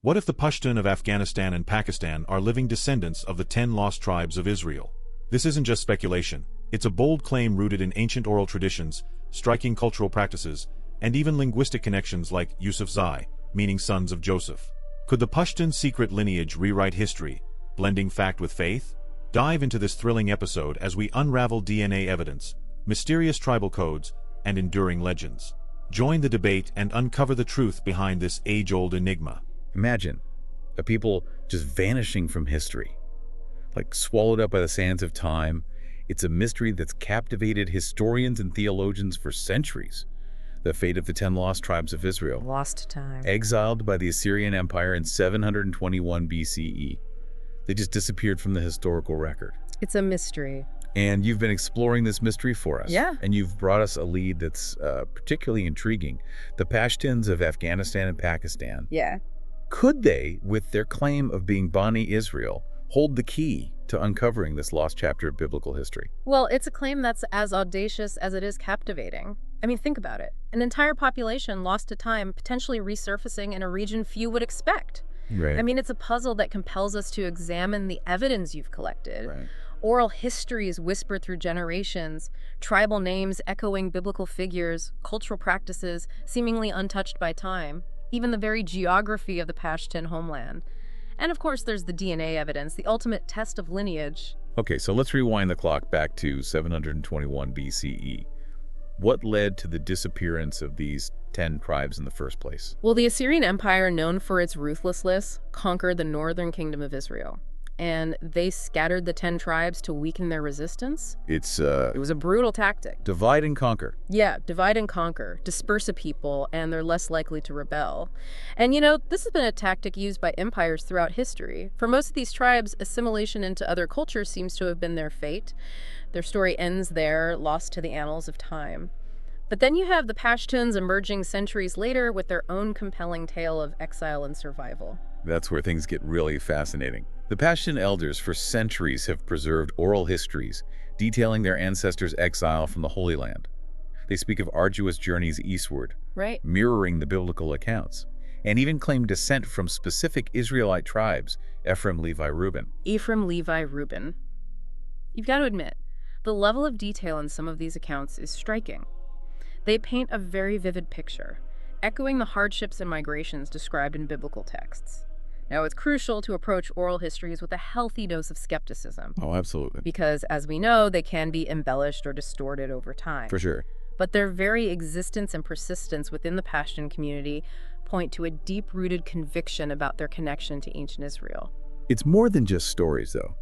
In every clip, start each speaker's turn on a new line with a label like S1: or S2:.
S1: What if the Pashtun of Afghanistan and Pakistan are living descendants of the 10 lost tribes of Israel? This isn't just speculation. It's a bold claim rooted in ancient oral traditions, striking cultural practices, and even linguistic connections like Yusuf Zai, meaning sons of Joseph. Could the Pashtun secret lineage rewrite history, blending fact with faith? Dive into this thrilling episode as we unravel DNA evidence, mysterious tribal codes, and enduring legends. Join the debate and uncover the truth behind this age-old enigma.
S2: Imagine a people just vanishing from history, like swallowed up by the sands of time. It's a mystery that's captivated historians and theologians for centuries. The fate of the 10 lost tribes of Israel.
S3: Lost to time.
S2: Exiled by the Assyrian Empire in 721 BCE. They just disappeared from the historical record.
S3: It's a mystery.
S2: And you've been exploring this mystery for us.
S3: Yeah.
S2: And you've brought us a lead that's particularly intriguing. The Pashtuns of Afghanistan and Pakistan.
S3: Yeah.
S2: Could they, with their claim of being Bani Israel, hold the key to uncovering this lost chapter of biblical history?
S3: Well, it's a claim that's as audacious as it is captivating. I mean, think about it. An entire population lost to time, potentially resurfacing in a region few would expect.
S2: Right.
S3: I mean, it's a puzzle that compels us to examine the evidence you've collected.
S2: Right.
S3: Oral histories whispered through generations, tribal names echoing biblical figures, cultural practices seemingly untouched by time, even the very geography of the Pashtun homeland. And of course, there's the DNA evidence, the ultimate test of lineage.
S2: Okay, so let's rewind the clock back to 721 BCE. What led to the disappearance of these 10 tribes in the first place?
S3: Well, the Assyrian Empire, known for its ruthlessness, conquered the northern kingdom of Israel. And they scattered the 10 tribes to weaken their resistance.
S2: It
S3: was a brutal tactic.
S2: divide and conquer.
S3: Yeah, divide and conquer, disperse a people, and they're less likely to rebel. And this has been a tactic used by empires throughout history. For most of these tribes, assimilation into other cultures seems to have been their fate. Their story ends there, lost to the annals of time. But then you have the Pashtuns emerging centuries later with their own compelling tale of exile and survival.
S2: That's where things get really fascinating. The Pashtun elders for centuries have preserved oral histories detailing their ancestors' exile from the Holy Land. They speak of arduous journeys eastward,
S3: Right.
S2: mirroring the biblical accounts, and even claim descent from specific Israelite tribes, Ephraim, Levi, Reuben.
S3: Ephraim, Levi, Reuben. You've got to admit, the level of detail in some of these accounts is striking. They paint a very vivid picture, echoing the hardships and migrations described in biblical texts. Now, it's crucial to approach oral histories with a healthy dose of skepticism,
S2: Oh, absolutely.
S3: because, as we know, they can be embellished or distorted over time.
S2: For sure.
S3: But their very existence and persistence within the Pashtun community point to a deep-rooted conviction about their connection to ancient Israel.
S2: It's more than just stories, though.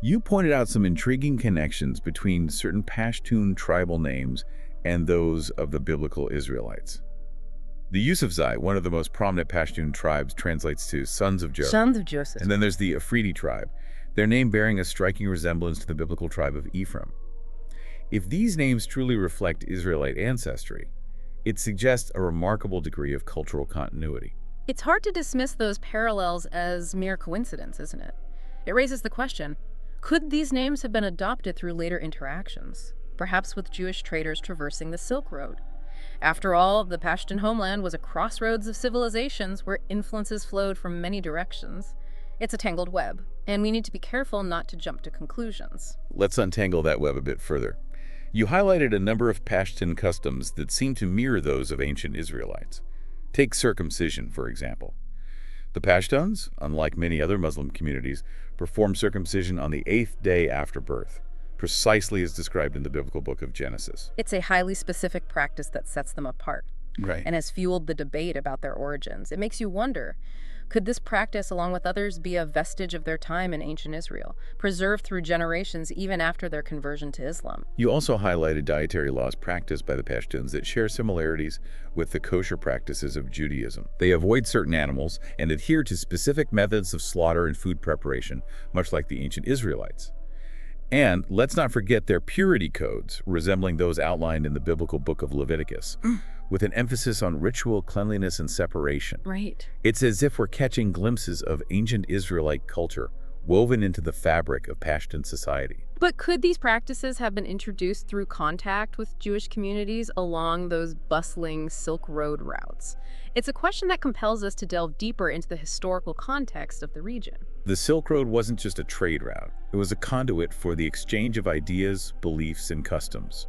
S2: You pointed out some intriguing connections between certain Pashtun tribal names and those of the biblical Israelites. The Yusufzai, one of the most prominent Pashtun tribes, translates to sons of Joseph.
S3: Sons of Joseph.
S2: And then there's the Afridi tribe, their name bearing a striking resemblance to the biblical tribe of Ephraim. If these names truly reflect Israelite ancestry, it suggests a remarkable degree of cultural continuity.
S3: It's hard to dismiss those parallels as mere coincidence, isn't it? It raises the question, could these names have been adopted through later interactions, perhaps with Jewish traders traversing the Silk Road? After all, the Pashtun homeland was a crossroads of civilizations where influences flowed from many directions. It's a tangled web, and we need to be careful not to jump to conclusions.
S2: Let's untangle that web a bit further. You highlighted a number of Pashtun customs that seem to mirror those of ancient Israelites. Take circumcision, for example. The Pashtuns, unlike many other Muslim communities, perform circumcision on the 8th day after birth, precisely as described in the biblical book of Genesis.
S3: It's a highly specific practice that sets them apart
S2: Right.
S3: and has fueled the debate about their origins. It makes you wonder, could this practice, along with others, be a vestige of their time in ancient Israel, preserved through generations even after their conversion to Islam?
S2: You also highlighted dietary laws practiced by the Pashtuns that share similarities with the kosher practices of Judaism. They avoid certain animals and adhere to specific methods of slaughter and food preparation, much like the ancient Israelites. And let's not forget their purity codes, resembling those outlined in the biblical book of Leviticus, with an emphasis on ritual cleanliness and separation.
S3: Right.
S2: It's as if we're catching glimpses of ancient Israelite culture woven into the fabric of Pashtun society.
S3: But could these practices have been introduced through contact with Jewish communities along those bustling Silk Road routes? It's a question that compels us to delve deeper into the historical context of the region.
S2: The Silk Road wasn't just a trade route. It was a conduit for the exchange of ideas, beliefs, and customs.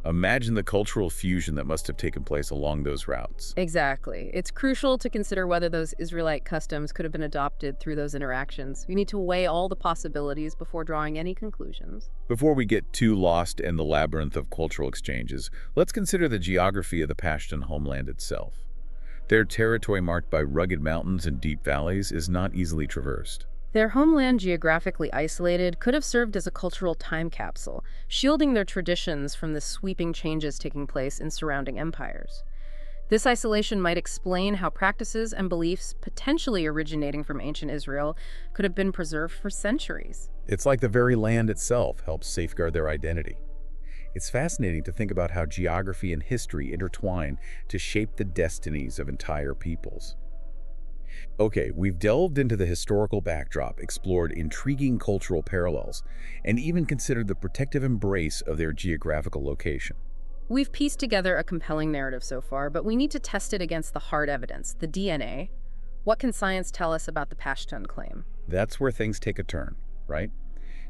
S2: Imagine the cultural fusion that must have taken place along those routes.
S3: Exactly. It's crucial to consider whether those Israelite customs could have been adopted through those interactions. We need to weigh all the possibilities before drawing any conclusions.
S2: Before we get too lost in the labyrinth of cultural exchanges, let's consider the geography of the Pashtun homeland itself. Their territory, marked by rugged mountains and deep valleys, is not easily traversed.
S3: Their homeland, geographically isolated, could have served as a cultural time capsule, shielding their traditions from the sweeping changes taking place in surrounding empires. This isolation might explain how practices and beliefs potentially originating from ancient Israel could have been preserved for centuries.
S2: It's like the very land itself helps safeguard their identity. It's fascinating to think about how geography and history intertwine to shape the destinies of entire peoples. Okay, we've delved into the historical backdrop, explored intriguing cultural parallels, and even considered the protective embrace of their geographical location.
S3: We've pieced together a compelling narrative so far, but we need to test it against the hard evidence, the DNA. What can science tell us about the Pashtun claim?
S2: That's where things take a turn, right?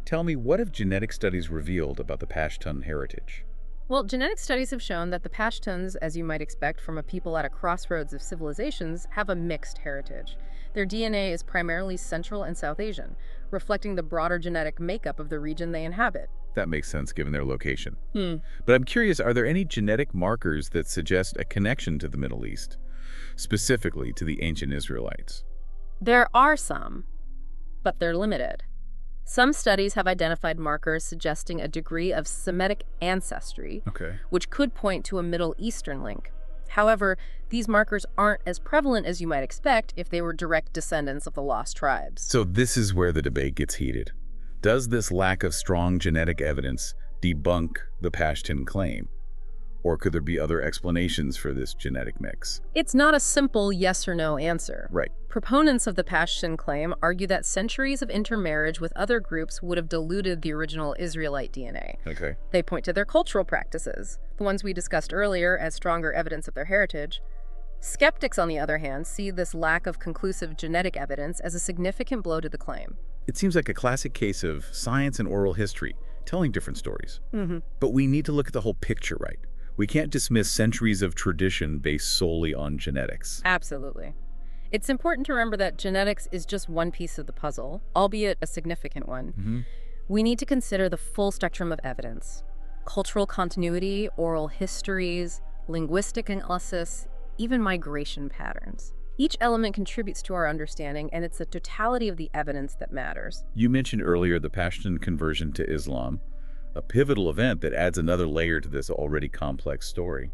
S2: Tell me, what have genetic studies revealed about the Pashtun heritage?
S3: Well, genetic studies have shown that the Pashtuns, as you might expect from a people at a crossroads of civilizations, have a mixed heritage. Their DNA is primarily Central and South Asian, reflecting the broader genetic makeup of the region they inhabit.
S2: That makes sense given their location. But I'm curious, are there any genetic markers that suggest a connection to the Middle East, specifically to the ancient Israelites?
S3: There are some, but they're limited. Some studies have identified markers suggesting a degree of Semitic ancestry, which could point to a Middle Eastern link. However, these markers aren't as prevalent as you might expect if they were direct descendants of the lost tribes.
S2: So this is where the debate gets heated. Does this lack of strong genetic evidence debunk the Pashtun claim? Or could there be other explanations for this genetic mix?
S3: It's not a simple yes or no answer.
S2: Right.
S3: Proponents of the Pashtun claim argue that centuries of intermarriage with other groups would have diluted the original Israelite DNA. They point to their cultural practices, the ones we discussed earlier, as stronger evidence of their heritage. Skeptics, on the other hand, see this lack of conclusive genetic evidence as a significant blow to the claim.
S2: It seems like a classic case of science and oral history, telling different stories. But we need to look at the whole picture, right? We can't dismiss centuries of tradition based solely on genetics.
S3: Absolutely. It's important to remember that genetics is just one piece of the puzzle, albeit a significant one. We need to consider the full spectrum of evidence: cultural continuity, oral histories, linguistic analysis, even migration patterns. Each element contributes to our understanding, and it's the totality of the evidence that matters.
S2: You mentioned earlier the Pashtun conversion to Islam, a pivotal event that adds another layer to this already complex story.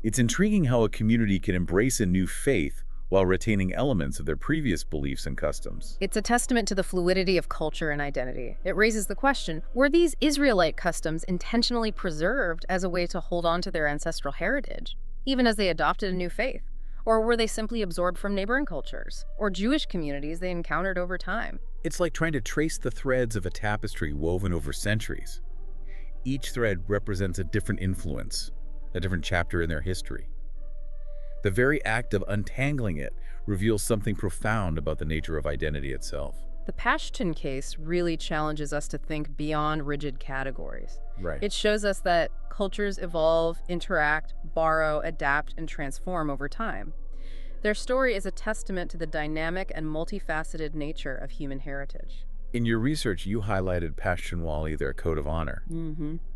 S2: It's intriguing how a community can embrace a new faith while retaining elements of their previous beliefs and customs.
S3: It's a testament to the fluidity of culture and identity. It raises the question, were these Israelite customs intentionally preserved as a way to hold on to their ancestral heritage, even as they adopted a new faith? Or were they simply absorbed from neighboring cultures or Jewish communities they encountered over time?
S2: It's like trying to trace the threads of a tapestry woven over centuries. Each thread represents a different influence, a different chapter in their history. The very act of untangling it reveals something profound about the nature of identity itself.
S3: The Pashtun case really challenges us to think beyond rigid categories.
S2: Right.
S3: It shows us that cultures evolve, interact, borrow, adapt, and transform over time. Their story is a testament to the dynamic and multifaceted nature of human heritage.
S2: In your research, you highlighted Pashtunwali, their code of honor.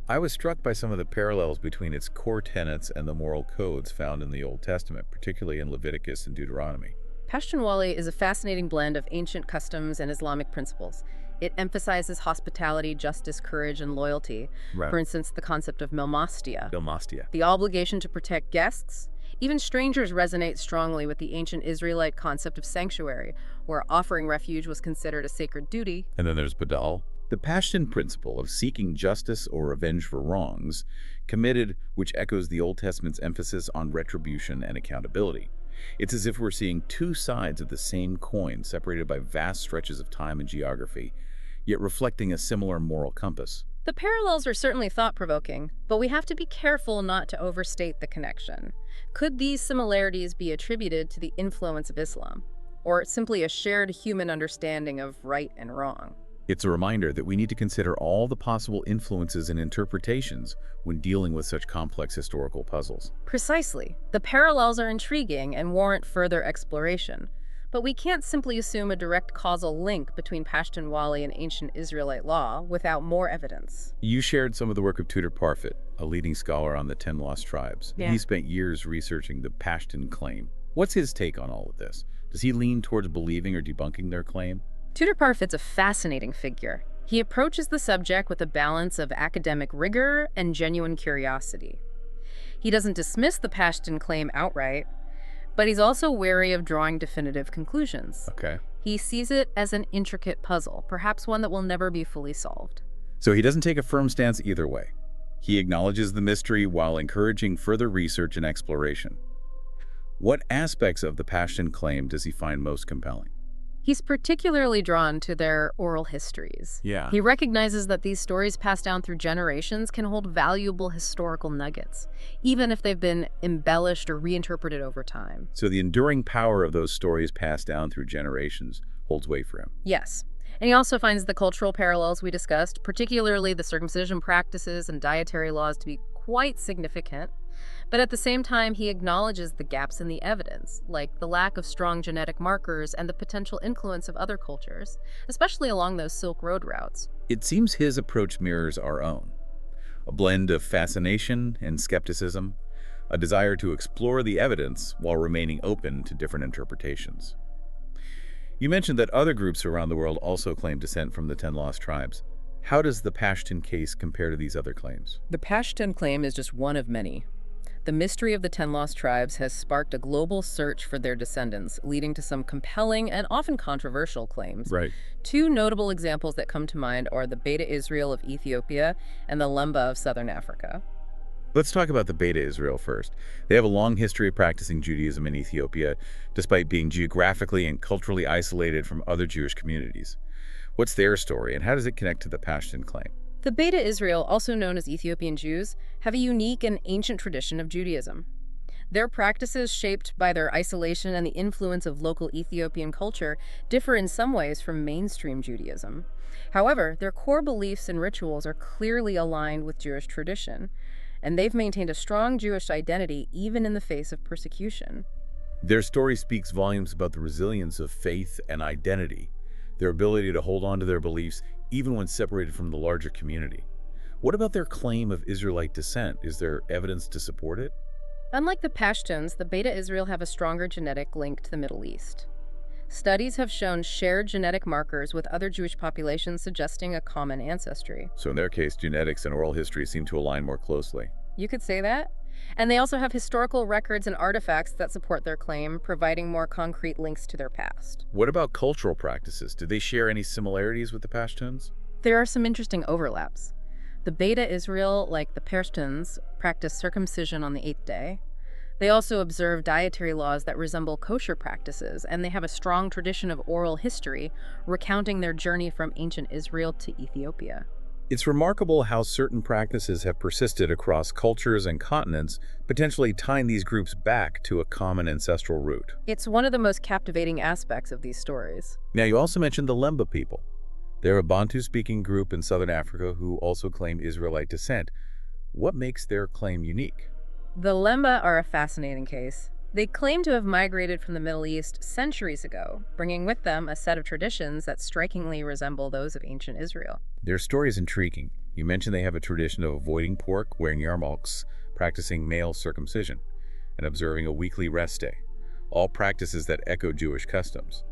S2: I was struck by some of the parallels between its core tenets and the moral codes found in the Old Testament, particularly in Leviticus and Deuteronomy.
S3: Pashtunwali is a fascinating blend of ancient customs and Islamic principles. It emphasizes hospitality, justice, courage, and loyalty.
S2: Right.
S3: For instance, the concept of milmastia,
S2: Milmastia.
S3: the obligation to protect guests. Even strangers resonate strongly with the ancient Israelite concept of sanctuary, where offering refuge was considered a sacred duty.
S2: And then there's Badal, the Pashtun principle of seeking justice or revenge for wrongs committed, which echoes the Old Testament's emphasis on retribution and accountability. It's as if we're seeing two sides of the same coin, separated by vast stretches of time and geography, yet reflecting a similar moral compass.
S3: The parallels are certainly thought-provoking, but we have to be careful not to overstate the connection. Could these similarities be attributed to the influence of Islam, or simply a shared human understanding of right and wrong?
S2: It's a reminder that we need to consider all the possible influences and interpretations when dealing with such complex historical puzzles.
S3: Precisely. The parallels are intriguing and warrant further exploration. But we can't simply assume a direct causal link between Pashtunwali and ancient Israelite law without more evidence.
S2: You shared some of the work of Tudor Parfit, a leading scholar on the 10 Lost Tribes.
S3: Yeah.
S2: He spent years researching the Pashtun claim. What's his take on all of this? Does he lean towards believing or debunking their claim?
S3: Tudor Parfit's a fascinating figure. He approaches the subject with a balance of academic rigor and genuine curiosity. He doesn't dismiss the Pashtun claim outright, but he's also wary of drawing definitive conclusions.
S2: Okay.
S3: He sees it as an intricate puzzle, perhaps one that will never be fully solved.
S2: So he doesn't take a firm stance either way. He acknowledges the mystery while encouraging further research and exploration. What aspects of the Pashtun claim does he find most compelling?
S3: He's particularly drawn to their oral histories.
S2: Yeah.
S3: He recognizes that these stories passed down through generations can hold valuable historical nuggets, even if they've been embellished or reinterpreted over time.
S2: So the enduring power of those stories passed down through generations holds weight for him.
S3: Yes. And he also finds the cultural parallels we discussed, particularly the circumcision practices and dietary laws, to be quite significant. But at the same time, he acknowledges the gaps in the evidence, like the lack of strong genetic markers and the potential influence of other cultures, especially along those Silk Road routes.
S2: It seems his approach mirrors our own. A blend of fascination and skepticism, a desire to explore the evidence while remaining open to different interpretations. You mentioned that other groups around the world also claim descent from the 10 Lost Tribes. How does the Pashtun case compare to these other claims?
S3: The Pashtun claim is just one of many. The mystery of the 10 Lost Tribes has sparked a global search for their descendants, leading to some compelling and often controversial claims.
S2: Right.
S3: Two notable examples that come to mind are the Bani Israel of Ethiopia and the Lemba of Southern Africa.
S2: Let's talk about the Bani Israel first. They have a long history of practicing Judaism in Ethiopia, despite being geographically and culturally isolated from other Jewish communities. What's their story, and how does it connect to the Pashtun claim?
S3: The Bani Israel, also known as Ethiopian Jews, have a unique and ancient tradition of Judaism. Their practices, shaped by their isolation and the influence of local Ethiopian culture, differ in some ways from mainstream Judaism. However, their core beliefs and rituals are clearly aligned with Jewish tradition, and they've maintained a strong Jewish identity even in the face of persecution.
S2: Their story speaks volumes about the resilience of faith and identity, their ability to hold on to their beliefs even when separated from the larger community. What about their claim of Israelite descent? Is there evidence to support it?
S3: Unlike the Pashtuns, the Bani Israel have a stronger genetic link to the Middle East. Studies have shown shared genetic markers with other Jewish populations suggesting a common ancestry.
S2: So in their case, genetics and oral history seem to align more closely.
S3: You could say that. And they also have historical records and artifacts that support their claim, providing more concrete links to their past.
S2: What about cultural practices? Do they share any similarities with the Pashtuns?
S3: There are some interesting overlaps. The Bani Israel, like the Pashtuns, practice circumcision on the 8th day. They also observe dietary laws that resemble kosher practices, and they have a strong tradition of oral history, recounting their journey from ancient Israel to Ethiopia.
S2: It's remarkable how certain practices have persisted across cultures and continents, potentially tying these groups back to a common ancestral root.
S3: It's one of the most captivating aspects of these stories.
S2: Now, you also mentioned the Lemba people. They're a Bantu-speaking group in southern Africa who also claim Israelite descent. What makes their claim unique?
S3: The Lemba are a fascinating case. They claim to have migrated from the Middle East centuries ago, bringing with them a set of traditions that strikingly resemble those of ancient Israel.
S2: Their story is intriguing. You mentioned they have a tradition of avoiding pork, wearing yarmulkes, practicing male circumcision, and observing a weekly rest day, all practices that echo Jewish customs.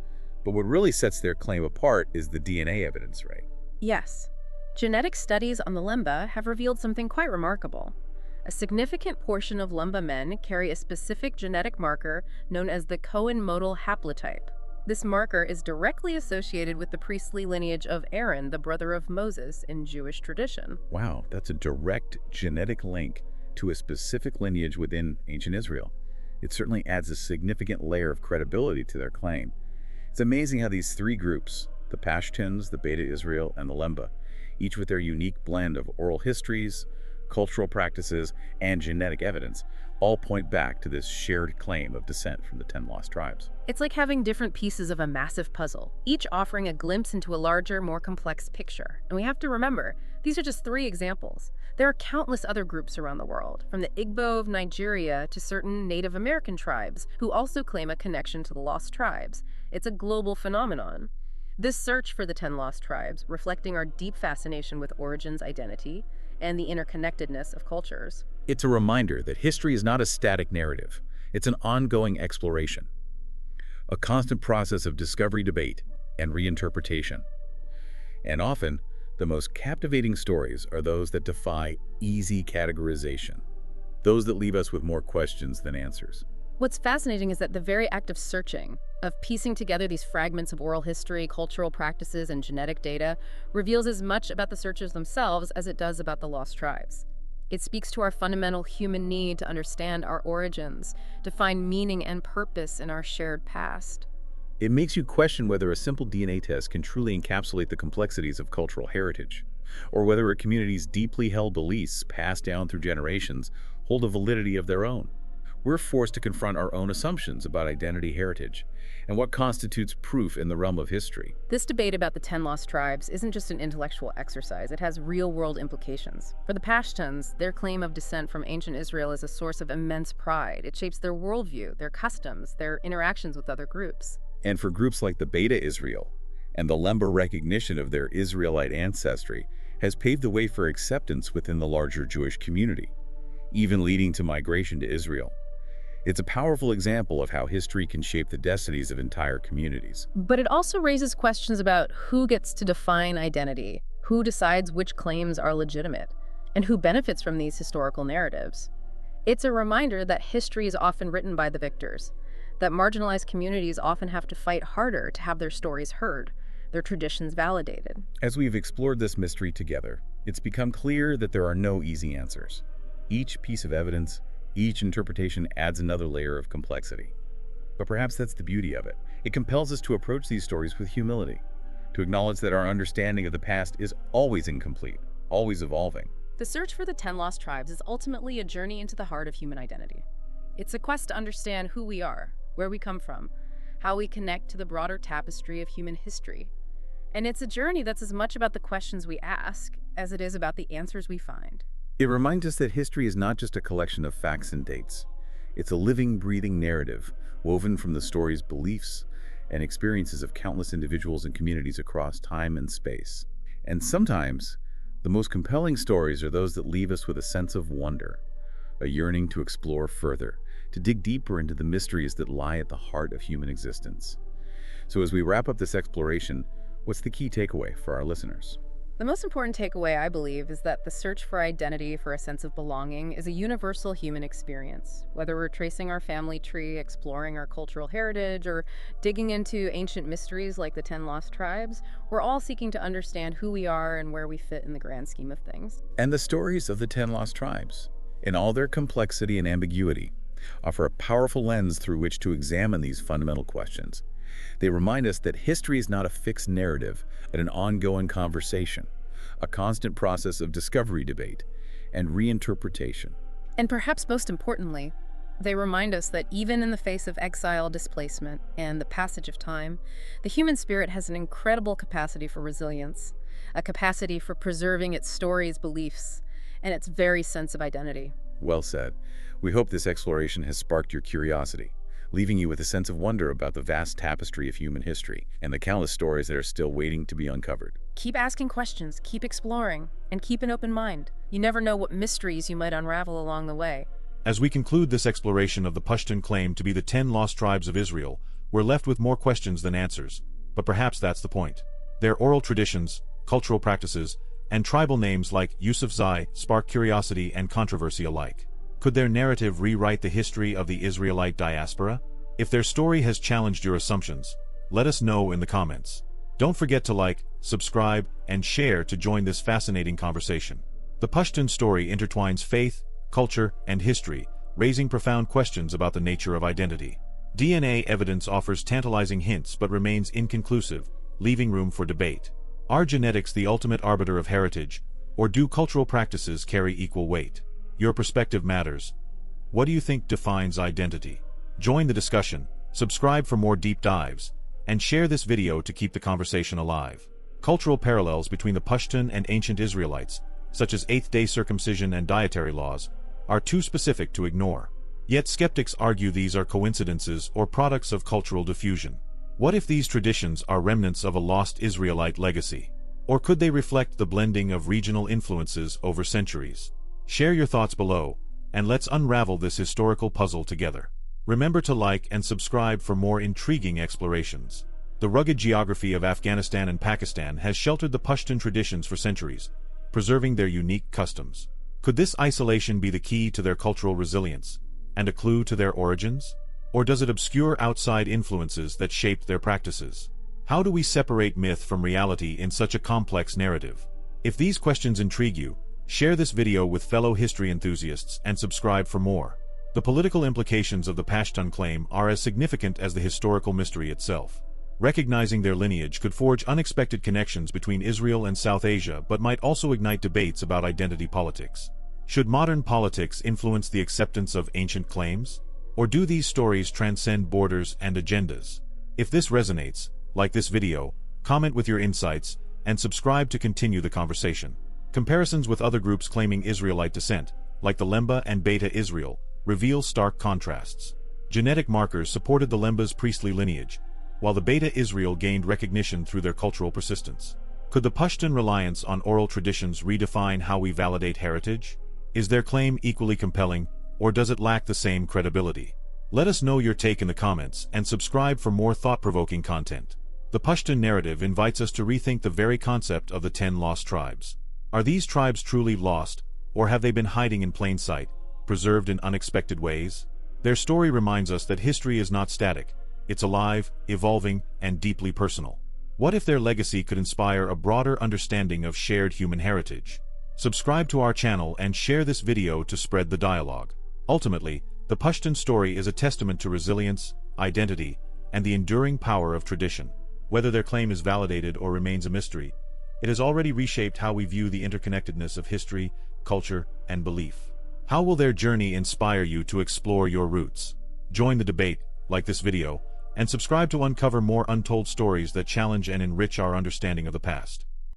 S2: But what really sets their claim apart is the DNA evidence, right?
S3: Yes. Genetic studies on the Lemba have revealed something quite remarkable. A significant portion of Lemba men carry a specific genetic marker known as the Cohen modal haplotype. This marker is directly associated with the priestly lineage of Aaron, the brother of Moses, in Jewish tradition.
S2: Wow, that's a direct genetic link to a specific lineage within ancient Israel. It certainly adds a significant layer of credibility to their claim. It's amazing how these three groups, the Pashtuns, the Bani Israel, and the Lemba, each with their unique blend of oral histories, cultural practices, and genetic evidence, all point back to this shared claim of descent from the 10 lost tribes.
S3: It's like having different pieces of a massive puzzle, each offering a glimpse into a larger, more complex picture. And we have to remember, these are just 3 examples. There are countless other groups around the world, from the Igbo of Nigeria to certain Native American tribes, who also claim a connection to the lost tribes. It's a global phenomenon. This search for the 10 lost tribes, reflecting our deep fascination with origins, identity, and the interconnectedness of cultures.
S2: It's a reminder that history is not a static narrative. It's an ongoing exploration, a constant process of discovery, debate, and reinterpretation. And often, the most captivating stories are those that defy easy categorization, those that leave us with more questions than answers.
S3: What's fascinating is that the very act of searching, of piecing together these fragments of oral history, cultural practices, and genetic data, reveals as much about the searchers themselves as it does about the lost tribes. It speaks to our fundamental human need to understand our origins, to find meaning and purpose in our shared past.
S2: It makes you question whether a simple DNA test can truly encapsulate the complexities of cultural heritage, or whether a community's deeply held beliefs passed down through generations hold a validity of their own. We're forced to confront our own assumptions about identity, heritage, and what constitutes proof in the realm of history.
S3: This debate about the 10 lost tribes isn't just an intellectual exercise, it has real-world implications. For the Pashtuns, their claim of descent from ancient Israel is a source of immense pride. It shapes their worldview, their customs, their interactions with other groups.
S2: And for groups like the Bani Israel and the Lemba, recognition of their Israelite ancestry has paved the way for acceptance within the larger Jewish community, even leading to migration to Israel. It's a powerful example of how history can shape the destinies of entire communities.
S3: But it also raises questions about who gets to define identity, who decides which claims are legitimate, and who benefits from these historical narratives. It's a reminder that history is often written by the victors, that marginalized communities often have to fight harder to have their stories heard, their traditions validated.
S2: As we've explored this mystery together, it's become clear that there are no easy answers. Each piece of evidence, each interpretation adds another layer of complexity. But perhaps that's the beauty of it. It compels us to approach these stories with humility, to acknowledge that our understanding of the past is always incomplete, always evolving.
S3: The search for the 10 lost tribes is ultimately a journey into the heart of human identity. It's a quest to understand who we are, where we come from, how we connect to the broader tapestry of human history. And it's a journey that's as much about the questions we ask as it is about the answers we find.
S2: It reminds us that history is not just a collection of facts and dates. It's a living, breathing narrative woven from the stories, beliefs, and experiences of countless individuals and communities across time and space. And sometimes, the most compelling stories are those that leave us with a sense of wonder, a yearning to explore further, to dig deeper into the mysteries that lie at the heart of human existence. So as we wrap up this exploration, what's the key takeaway for our listeners?
S3: The most important takeaway, I believe, is that the search for identity, for a sense of belonging, is a universal human experience. Whether we're tracing our family tree, exploring our cultural heritage, or digging into ancient mysteries like the 10 lost tribes, we're all seeking to understand who we are and where we fit in the grand scheme of things.
S2: And the stories of the 10 lost tribes, in all their complexity and ambiguity, offer a powerful lens through which to examine these fundamental questions. They remind us that history is not a fixed narrative, but an ongoing conversation, a constant process of discovery, debate, and reinterpretation.
S3: And perhaps most importantly, they remind us that even in the face of exile, displacement, and the passage of time, the human spirit has an incredible capacity for resilience, a capacity for preserving its stories, beliefs, and its very sense of identity.
S2: Well said. We hope this exploration has sparked your curiosity, leaving you with a sense of wonder about the vast tapestry of human history and the countless stories that are still waiting to be uncovered.
S3: Keep asking questions, keep exploring, and keep an open mind. You never know what mysteries you might unravel along the way.
S1: As we conclude this exploration of the Pashtun claim to be the 10 lost tribes of Israel, we're left with more questions than answers. But perhaps that's the point. Their oral traditions, cultural practices, and tribal names like Yusufzai spark curiosity and controversy alike. Could their narrative rewrite the history of the Israelite diaspora? If their story has challenged your assumptions, let us know in the comments. Don't forget to like, subscribe, and share to join this fascinating conversation. The Pashtun story intertwines faith, culture, and history, raising profound questions about the nature of identity. DNA evidence offers tantalizing hints but remains inconclusive, leaving room for debate. Are genetics the ultimate arbiter of heritage, or do cultural practices carry equal weight? Your perspective matters. What do you think defines identity? Join the discussion, subscribe for more deep dives, and share this video to keep the conversation alive. Cultural parallels between the Pashtun and ancient Israelites, such as eighth-day circumcision and dietary laws, are too specific to ignore. Yet skeptics argue these are coincidences or products of cultural diffusion. What if these traditions are remnants of a lost Israelite legacy? Or could they reflect the blending of regional influences over centuries? Share your thoughts below, and let's unravel this historical puzzle together. Remember to like and subscribe for more intriguing explorations. The rugged geography of Afghanistan and Pakistan has sheltered the Pashtun traditions for centuries, preserving their unique customs. Could this isolation be the key to their cultural resilience, and a clue to their origins? Or does it obscure outside influences that shaped their practices? How do we separate myth from reality in such a complex narrative? If these questions intrigue you, share this video with fellow history enthusiasts and subscribe for more. The political implications of the Pashtun claim are as significant as the historical mystery itself. Recognizing their lineage could forge unexpected connections between Israel and South Asia, but might also ignite debates about identity politics. Should modern politics influence the acceptance of ancient claims? Or do these stories transcend borders and agendas? If this resonates, like this video, comment with your insights, and subscribe to continue the conversation. Comparisons with other groups claiming Israelite descent, like the Lemba and Beta Israel, reveal stark contrasts. Genetic markers supported the Lemba's priestly lineage, while the Beta Israel gained recognition through their cultural persistence. Could the Pashtun reliance on oral traditions redefine how we validate heritage? Is their claim equally compelling, or does it lack the same credibility? Let us know your take in the comments and subscribe for more thought-provoking content. The Pashtun narrative invites us to rethink the very concept of the 10 lost tribes. Are these tribes truly lost, or have they been hiding in plain sight, preserved in unexpected ways? Their story reminds us that history is not static. It's alive, evolving, and deeply personal. What if their legacy could inspire a broader understanding of shared human heritage? Subscribe to our channel and share this video to spread the dialogue. Ultimately, the Pashtun story is a testament to resilience, identity, and the enduring power of tradition. Whether their claim is validated or remains a mystery, it has already reshaped how we view the interconnectedness of history, culture, and belief. How will their journey inspire you to explore your roots? Join the debate, like this video, and subscribe to uncover more untold stories that challenge and enrich our understanding of the past.